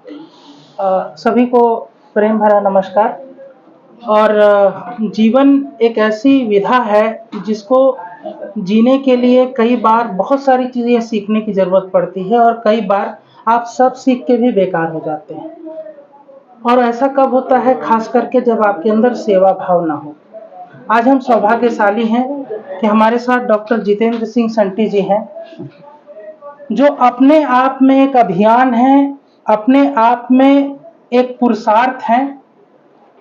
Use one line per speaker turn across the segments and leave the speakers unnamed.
सभी को प्रेम भरा नमस्कार। और जीवन एक ऐसी विधा है जिसको जीने के लिए कई बार बहुत सारी चीज़ें सीखने की ज़रूरत पड़ती है और कई बार आप सब सीख के भी बेकार हो जाते हैं। और ऐसा कब होता है, खास करके जब आपके अंदर सेवा भाव ना हो। आज हम सौभाग्यशाली हैं कि हमारे साथ डॉक्टर जितेंद्र सिंह संटी जी हैं, जो अपने आप में एक अभियान है, अपने आप में एक पुरुषार्थ है।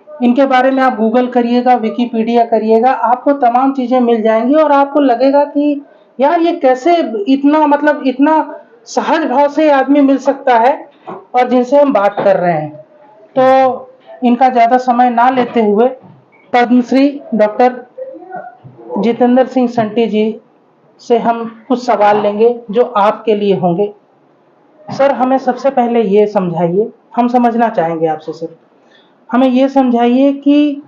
इनके बारे में आप गूगल करिएगा, विकिपीडिया करिएगा, आपको तमाम चीज़ें मिल जाएँगी और आपको लगेगा कि यार ये कैसे इतना इतना सहज भाव से आदमी मिल सकता है और जिनसे हम बात कर रहे हैं। तो इनका ज़्यादा समय ना लेते हुए पद्मश्री डॉक्टर जितेंद्र सिंह संटी जी से हम कुछ सवाल लेंगे जो आपके लिए होंगे। सर, हमें सबसे पहले ये समझाइए, हम समझना चाहेंगे आपसे सिर्फ, हमें ये समझाइए कि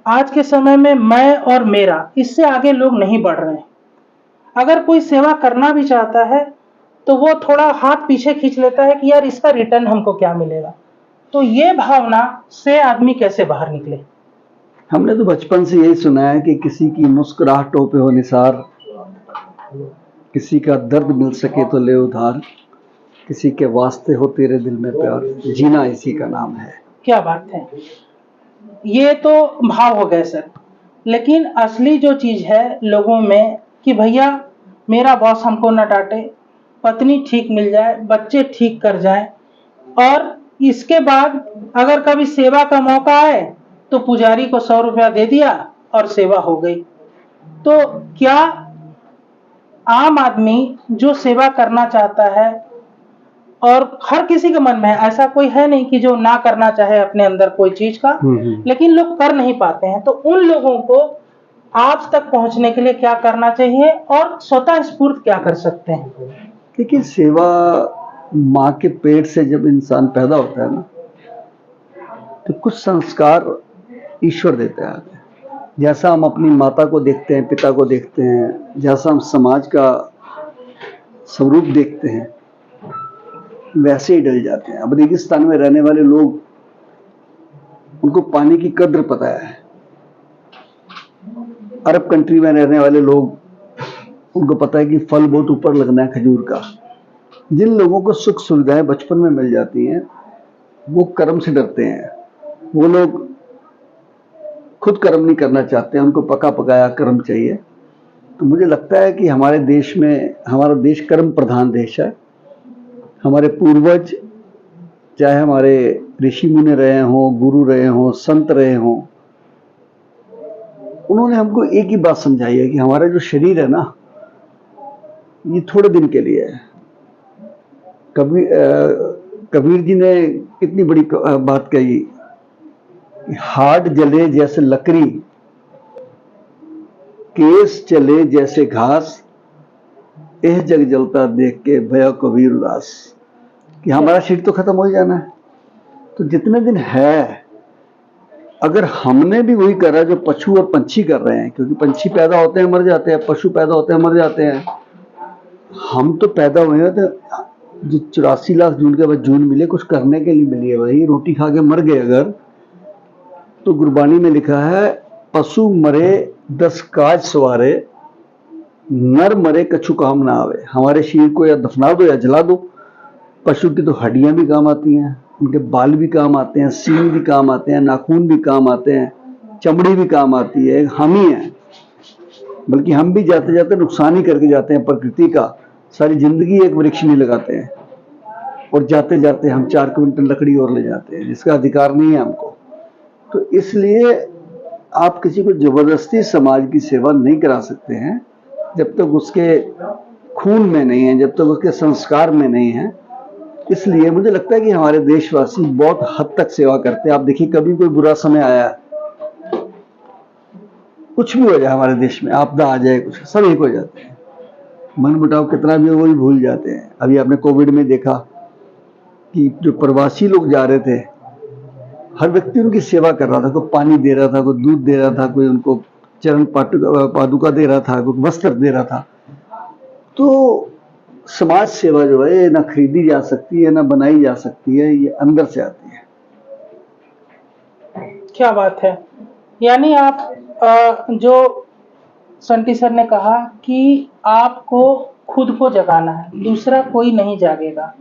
आज के समय में मैं और मेरा, इससे आगे लोग नहीं बढ़ रहे हैं। अगर कोई सेवा करना भी चाहता है तो वो थोड़ा हाथ पीछे खींच लेता है कि यार इसका रिटर्न हमको क्या मिलेगा। तो ये भावना से आदमी कैसे बाहर निकले?
हमने तो बचपन से यही सुना है कि किसी की मुस्कुराहटों पे हो निसार, किसी का दर्द मिल सके तो ले उधार, किसी के वास्ते हो तेरे दिल में प्यार, जीना इसी का नाम है।
क्या बात है! ये तो भाव हो गए सर, लेकिन असली जो चीज है लोगों में कि भैया मेरा बॉस हमको न डांटे, पत्नी ठीक मिल जाए, बच्चे ठीक कर जाए, और इसके बाद अगर कभी सेवा का मौका आए तो पुजारी को 100 रुपया दे दिया और सेवा हो गई। तो क्या आम आदमी जो सेवा करना चाहता है, और हर किसी के मन में है, ऐसा कोई है नहीं कि जो ना करना चाहे अपने अंदर कोई चीज का, लेकिन लोग कर नहीं पाते हैं, तो उन लोगों को आप तक पहुंचने के लिए क्या करना चाहिए और स्वतः स्फूर्त क्या कर सकते हैं?
देखिए, सेवा माँ के पेट से जब इंसान पैदा होता है ना, तो कुछ संस्कार ईश्वर देता है। जैसा हम अपनी माता को देखते हैं, पिता को देखते हैं, जैसा हम समाज का स्वरूप देखते हैं, वैसे ही डल जाते हैं। अब रेगिस्तान में रहने वाले लोग, उनको पानी की कद्र पता है। अरब कंट्री में रहने वाले लोग, उनको पता है कि फल बहुत ऊपर लगना है खजूर का। जिन लोगों को सुख सुविधाएं बचपन में मिल जाती हैं, वो कर्म से डरते हैं। वो लोग खुद कर्म नहीं करना चाहते हैं, उनको पका पकाया कर्म चाहिए। तो मुझे लगता है कि हमारे देश में, हमारा देश कर्म प्रधान देश है। हमारे पूर्वज, चाहे हमारे ऋषि मुनि रहे हों, गुरु रहे हों, संत रहे हों, उन्होंने हमको एक ही बात समझाई है कि हमारा जो शरीर है ना, ये थोड़े दिन के लिए है। कबीर जी ने कितनी बड़ी बात कही, हाड जले जैसे लकड़ी, केस चले जैसे घास, एह जग जलता देख के भया कबीर उदास। कि हमारा शरीर तो खत्म हो जाना है, तो जितने दिन है, अगर हमने भी वही करा जो पशु और पंछी कर रहे हैं, क्योंकि पंछी पैदा होते हैं मर जाते हैं, पशु पैदा होते हैं मर जाते हैं, हम तो पैदा हुए हैं तो जो 84 लाख जून के बाद जून मिले, कुछ करने के लिए मिली है। भाई रोटी खा के मर गए अगर, तो गुरबानी में लिखा है, पशु मरे 10 काज सवारे, नर मरे कछु काम ना आवे। हमारे शरीर को या दफना दो या जला दो। पशु की तो हड्डियां भी काम आती हैं, उनके बाल भी काम आते हैं, सींग भी काम आते हैं, नाखून भी काम आते हैं, चमड़ी भी काम आती है। हम ही हैं, बल्कि हम भी जाते जाते नुकसान ही करके जाते हैं प्रकृति का। सारी जिंदगी एक वृक्ष नहीं लगाते हैं, और जाते जाते हम 4 क्विंटल लकड़ी और ले जाते हैं, जिसका अधिकार नहीं है हमको। तो इसलिए आप किसी को जबरदस्ती समाज की सेवा नहीं करा सकते हैं, जब तक उसके खून में नहीं है, जब तक उसके संस्कार में नहीं है। इसलिए मुझे लगता है कि हमारे देशवासी बहुत हद तक सेवा करते हैं। आप देखिए, कभी कोई बुरा समय आया, कुछ भी हो जाए हमारे देश में, आपदा आ जाए, कुछ सब एक हो जाते हैं, मन मुटाव कितना भी हो वो भी भूल जाते हैं। अभी आपने कोविड में देखा कि जो प्रवासी लोग जा रहे थे, हर व्यक्ति उनकी सेवा कर रहा था। कोई पानी दे रहा था, कोई दूध दे रहा था, कोई उनको चरण पादुका दे रहा था, कोई वस्त्र दे रहा था। तो समाज सेवा जो है ये ना खरीदी जा सकती है ना बनाई जा सकती है, ये अंदर से आती है।
क्या बात है। यानी आप जो संटी सर ने कहा कि आपको खुद को जगाना है, दूसरा कोई नहीं जागेगा।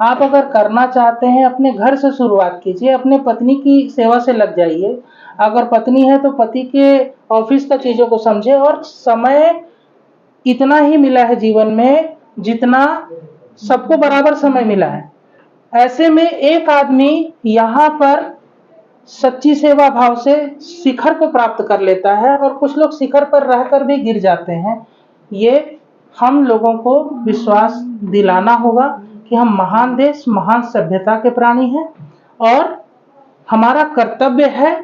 आप अगर करना चाहते हैं अपने घर से शुरुआत कीजिए, अपने पत्नी की सेवा से लग जाइए। अगर पत्नी है तो पति के ऑफिस का चीजों को समझे, और समय इतना ही मिला है जीवन में जितना सबको बराबर समय मिला है। ऐसे में एक आदमी यहाँ पर सच्ची सेवा भाव से शिखर को प्राप्त कर लेता है, और कुछ लोग शिखर पर रहकर भी गिर जाते हैं। ये हम लोगों को विश्वास दिलाना होगा कि हम महान देश, महान सभ्यता के प्राणी हैं, और हमारा कर्तव्य है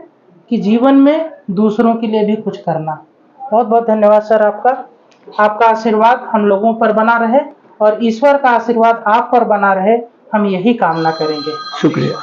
कि जीवन में दूसरों के लिए भी कुछ करना। बहुत बहुत धन्यवाद सर आपका। आपका आशीर्वाद हम लोगों पर बना रहे, और ईश्वर का आशीर्वाद आप पर बना रहे, हम यही कामना करेंगे।
शुक्रिया।